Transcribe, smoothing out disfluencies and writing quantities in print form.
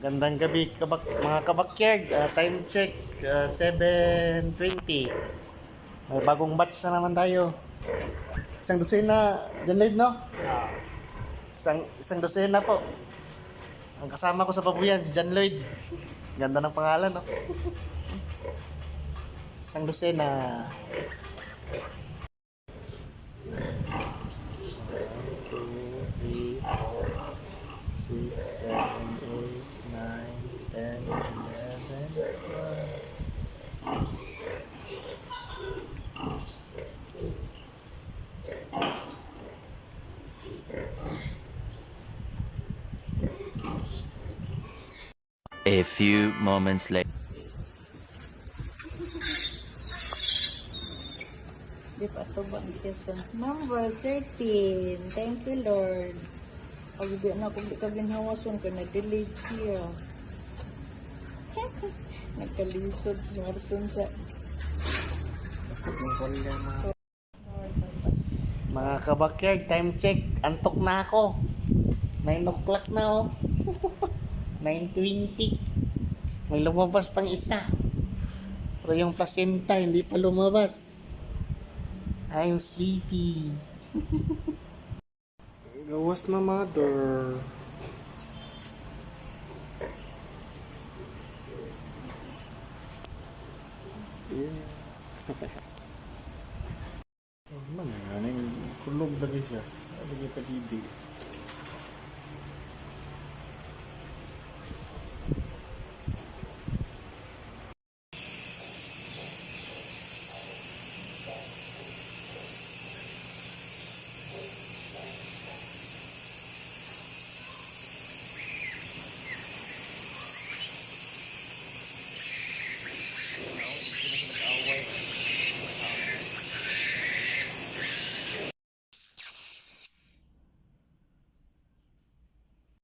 Magandang gabi mga kabakyard. Time check 7:20. May bagong batch na naman tayo. Isang dosena, John Lloyd, no? Isang dosena po. Ang kasama ko sa babuyan, si John Lloyd. Ganda ng pangalan, no? Isang dosena. 6, 7, 8, 9, 10, 11, 12. A few moments later. Di pa ito ba ang season? Number 13. Thank you, Lord. Pag di na kung di ka ginhawason ka, na-delete siya. Nagkalisod sa marson sa... Mga kabakyard, time check. Antok na ako. 9 o'clock na, oh. 9:20. May lumabas pang isa. Pero yung placenta hindi pa lumabas. I'm sleepy. Gawas na, mother. Yeah. Oh, man, kulog lagi siya. Lagi pa didi.